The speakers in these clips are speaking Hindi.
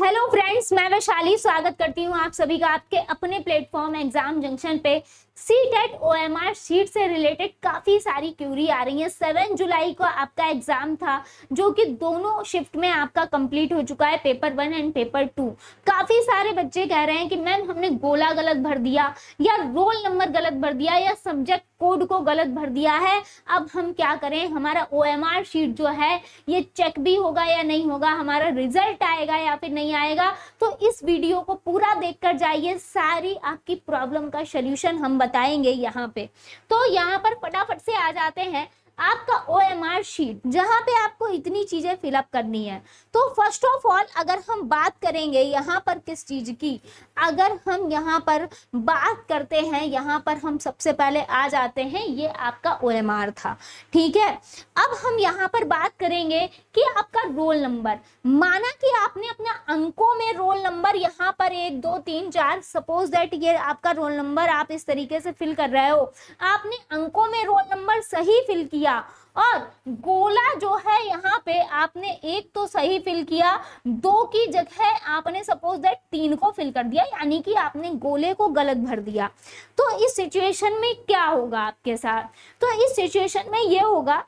हेलो फ्रेंड्स, मैं वैशाली स्वागत करती हूँ आप सभी का आपके अपने प्लेटफॉर्म एग्जाम जंक्शन पे। सीटेट ओएमआर शीट से रिलेटेड काफी सारी क्यूरी आ रही है। 7 जुलाई को आपका एग्जाम था जो कि दोनों शिफ्ट में आपका कंप्लीट हो चुका है, पेपर 1 एंड पेपर 2। काफी सारे बच्चे कह रहे हैं कि मैम हमने गोला गलत भर दिया या रोल नंबर गलत भर दिया या सब्जेक्ट कोड को गलत भर दिया है, अब हम क्या करें, हमारा ओएमआर शीट जो है ये चेक भी होगा या नहीं होगा, हमारा रिजल्ट आएगा या फिर नहीं आएगा। तो इस वीडियो को पूरा देखकर जाइए, सारी आपकी प्रॉब्लम का सलूशन हम बताएंगे यहाँ पे। तो यहाँ पर फटाफट से आ जाते हैं आपका ओएमआर शीट, जहां पे आपको इतनी चीजें फिलअप करनी है। तो फर्स्ट ऑफ ऑल अगर हम बात करेंगे यहाँ पर किस चीज की, अगर हम यहाँ पर बात करते हैं, यहाँ पर हम सबसे पहले आ जाते हैं, ये आपका ओएमआर था, ठीक है। अब हम यहाँ पर बात करेंगे कि आपका रोल नंबर, माना कि आपने अपने अंकों में रोल नंबर यहाँ पर 1 2 3 4, सपोज दैट ये आपका रोल नंबर आप इस तरीके से फिल कर रहे हो, आपने अंकों में रोल नंबर सही फिल किया और गोला जो है यहाँ पे आपने 1 तो सही फिल किया, 2 की जगह आपने सपोज दैट 3 को फिल कर दिया, यानी कि आपने गोले को गलत भर दिया। तो इस सिचुएशन में क्या होगा आपके साथ, तो इस सिचुएशन में ये होगा,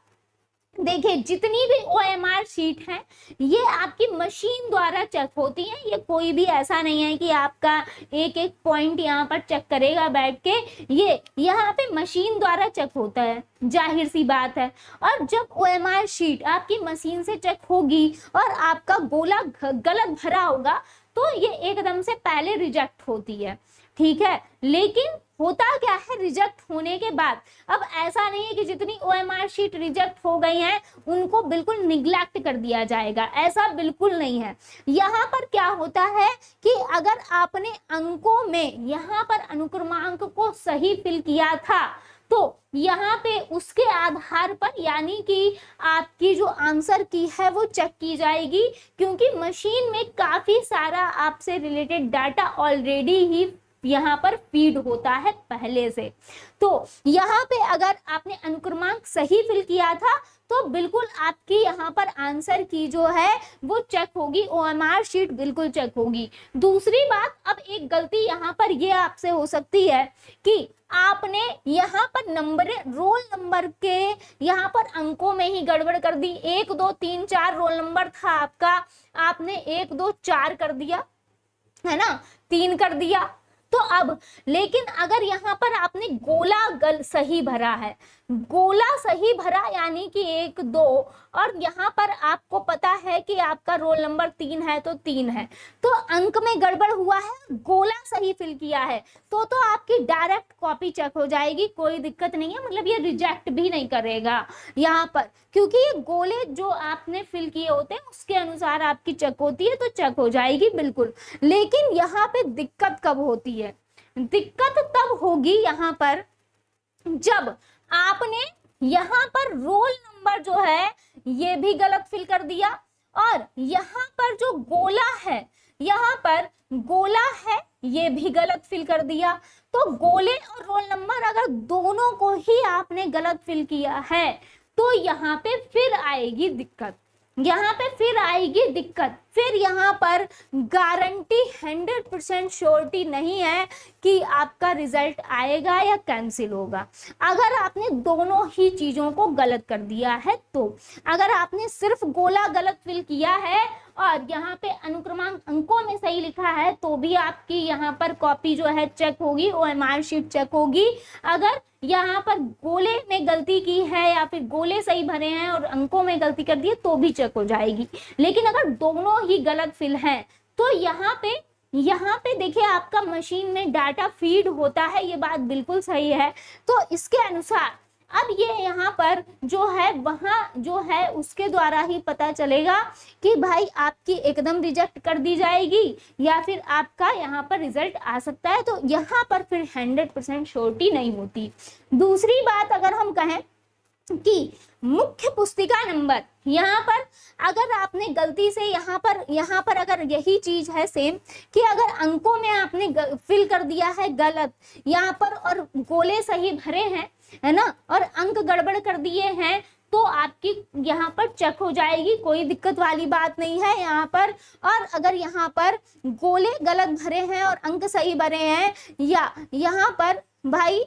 देखिए जितनी भी ओएमआर शीट है ये आपकी मशीन द्वारा चेक होती है। ये कोई भी ऐसा नहीं है कि आपका एक एक पॉइंट यहाँ पर चेक करेगा बैठ के, ये यहाँ पे मशीन द्वारा चेक होता है, जाहिर सी बात है। और जब ओएमआर शीट आपकी मशीन से चेक होगी और आपका गोला गलत भरा होगा तो ये एकदम से पहले रिजेक्ट होती है, ठीक है। लेकिन होता क्या है, रिजेक्ट होने के बाद अब ऐसा नहीं है कि जितनी ओएमआर शीट रिजेक्ट हो गई हैं उनको बिल्कुल निग्लेक्ट कर दिया जाएगा, ऐसा बिल्कुल नहीं है। यहाँ पर क्या होता है कि अगर आपने अंकों में यहाँ पर अनुक्रमांक को सही फिल किया था तो यहाँ पे उसके आधार पर यानी कि आपकी जो आंसर की है वो चेक की जाएगी, क्योंकि मशीन में काफी सारा आपसे रिलेटेड डाटा ऑलरेडी ही यहाँ पर फीड होता है पहले से। तो यहाँ पे अगर आपने अनुक्रमांक सही फिल किया था तो बिल्कुल आपकी यहाँ पर आंसर की जो है वो चेक होगी, ओएमआर शीट बिल्कुल चेक होगी। दूसरी बात, अब एक गलती यहाँ पर ये आपसे हो सकती है कि आपने यहाँ पर नंबर, रोल नंबर के यहाँ पर अंकों में ही गड़बड़ कर दी। 1 2 3 4 रोल नंबर था आपका, आपने 1 2 4 कर दिया, है ना, 3 कर दिया। तो अब लेकिन अगर यहाँ पर आपने गोला सही भरा है, गोला सही भरा यानी कि 1 2, और यहाँ पर आपको पता है कि आपका रोल नंबर 3 है तो 3 है, तो अंक में गड़बड़ हुआ है, गोला सही फिल किया है तो आपकी डायरेक्ट कॉपी चेक हो जाएगी, कोई दिक्कत नहीं है। मतलब ये रिजेक्ट भी नहीं करेगा यहाँ पर, क्योंकि ये गोले जो आपने फिल किए होते हैं उसके अनुसार आपकी चेक होती है, तो चेक हो जाएगी बिल्कुल। लेकिन यहाँ पे दिक्कत कब होती है, दिक्कत तब होगी यहाँ पर जब आपने यहाँ पर रोल नंबर जो है ये भी गलत फिल कर दिया और यहाँ पर जो गोला है, यहाँ पर गोला है ये भी गलत फिल कर दिया। तो गोले और रोल नंबर अगर दोनों को ही आपने गलत फिल किया है तो यहाँ पे फिर आएगी दिक्कत, यहाँ पे फिर आएगी दिक्कत। फिर यहाँ पर गारंटी 100% श्योरिटी नहीं है कि आपका रिजल्ट आएगा या कैंसिल होगा अगर आपने दोनों ही चीजों को गलत कर दिया है। तो अगर आपने सिर्फ गोला गलत फिल किया है और यहाँ पे अनुक्रमांक अंकों में सही लिखा है तो भी आपकी यहाँ पर कॉपी जो है चेक होगी, ओएमआर शीट चेक होगी। अगर यहाँ पर गोले में गलती की है या फिर गोले सही भरे हैं और अंकों में गलती कर दी है तो भी चेक हो जाएगी। लेकिन अगर दोनों ही गलत फिल हैं तो यहाँ पे देखिए आपका मशीन में डाटा फीड होता है, ये बात बिल्कुल सही है। तो इसके अनुसार अब ये यहाँ पर जो है वहां जो है उसके द्वारा ही पता चलेगा कि भाई आपकी एकदम रिजेक्ट कर दी जाएगी या फिर आपका यहाँ पर रिजल्ट आ सकता है। तो यहाँ पर फिर 100% श्योरिटी नहीं होती। दूसरी बात अगर हम कहें कि मुख्य पुस्तिका नंबर, यहाँ पर अगर आपने गलती से यहाँ पर अगर यही चीज है सेम कि अगर अंकों में आपने फिल कर दिया है गलत यहाँ पर और गोले सही भरे हैं, है ना, और अंक गड़बड़ कर दिए हैं तो आपकी यहाँ पर चेक हो जाएगी, कोई दिक्कत वाली बात नहीं है यहाँ पर। और अगर यहाँ पर गोले गलत भरे हैं और अंक सही भरे हैं, या यहाँ पर भाई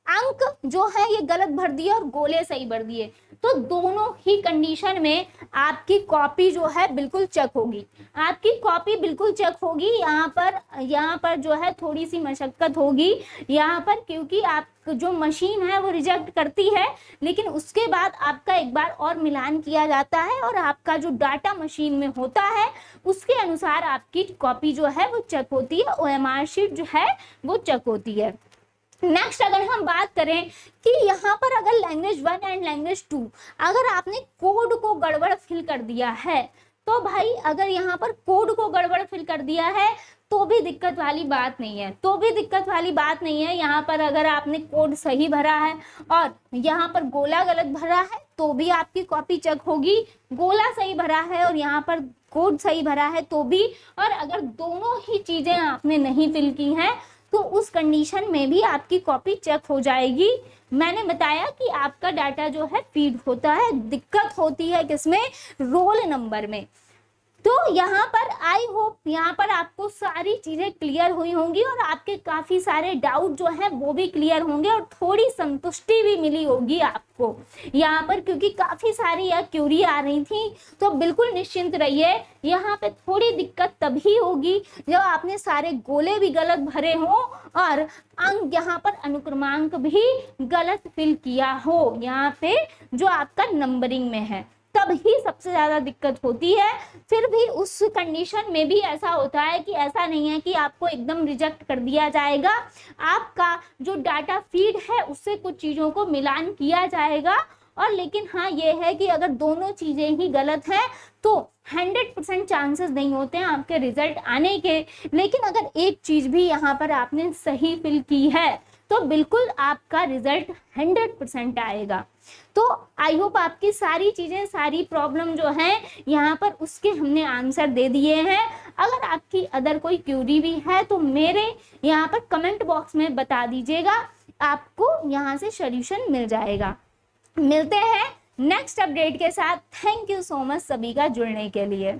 अंक जो है ये गलत भर दिए और गोले सही भर दिए, तो दोनों ही कंडीशन में आपकी कॉपी जो है बिल्कुल चेक होगी, आपकी कॉपी बिल्कुल चेक होगी। यहाँ पर जो है थोड़ी सी मशक्कत होगी यहाँ पर, क्योंकि आप जो मशीन है वो रिजेक्ट करती है, लेकिन उसके बाद आपका एक बार और मिलान किया जाता है और आपका जो डाटा मशीन में होता है उसके अनुसार आपकी कॉपी जो है वो चेक होती है, OMR शीट जो है वो चेक होती है। नेक्स्ट अगर हम बात करें कि यहाँ पर अगर लैंग्वेज 1 एंड लैंग्वेज 2 अगर आपने कोड को गड़बड़ फिल कर दिया है, तो भाई अगर यहाँ पर कोड को गड़बड़ फिल कर दिया है तो भी दिक्कत वाली बात नहीं है, तो भी दिक्कत वाली बात नहीं है। यहाँ पर अगर आपने कोड सही भरा है और यहाँ पर गोला गलत भरा है तो भी आपकी कॉपी चेक होगी, गोला सही भरा है और यहाँ पर कोड सही भरा है तो भी। और अगर दोनों ही चीजें आपने नहीं फिल की हैं तो उस कंडीशन में भी आपकी कॉपी चेक हो जाएगी। मैंने बताया कि आपका डाटा जो है फीड होता है, दिक्कत होती है किसमें, रोल नंबर में। तो यहाँ पर आई होप यहाँ पर आपको सारी चीजें क्लियर हुई होंगी और आपके काफी सारे डाउट जो हैं वो भी क्लियर होंगे और थोड़ी संतुष्टि भी मिली होगी आपको यहाँ पर, क्योंकि काफी सारी यह क्यूरी आ रही थी। तो बिल्कुल निश्चिंत रहिए, यहाँ पे थोड़ी दिक्कत तभी होगी जब आपने सारे गोले भी गलत भरे हो और अंक यहाँ पर अनुक्रमांक भी गलत फिल किया हो, यहाँ पे जो आपका नंबरिंग में है, तब ही सबसे ज्यादा दिक्कत होती है। फिर भी उस कंडीशन में भी ऐसा होता है कि ऐसा नहीं है कि आपको एकदम रिजेक्ट कर दिया जाएगा, आपका जो डाटा फीड है उससे कुछ चीजों को मिलान किया जाएगा। और लेकिन हाँ ये है कि अगर दोनों चीजें ही गलत हैं तो 100% चांसेस नहीं होते हैं आपके रिजल्ट आने के, लेकिन अगर एक चीज भी यहाँ पर आपने सही फिल की है तो बिल्कुल आपका रिजल्ट 100% आएगा। तो आई होप आपकी सारी चीजें, सारी प्रॉब्लम जो है यहाँ पर उसके हमने आंसर दे दिए हैं। अगर आपकी अदर कोई क्यूरी भी है तो मेरे यहाँ पर कमेंट बॉक्स में बता दीजिएगा, आपको यहाँ से सॉल्यूशन मिल जाएगा। मिलते हैं नेक्स्ट अपडेट के साथ। थैंक यू सो मच सभी का जुड़ने के लिए।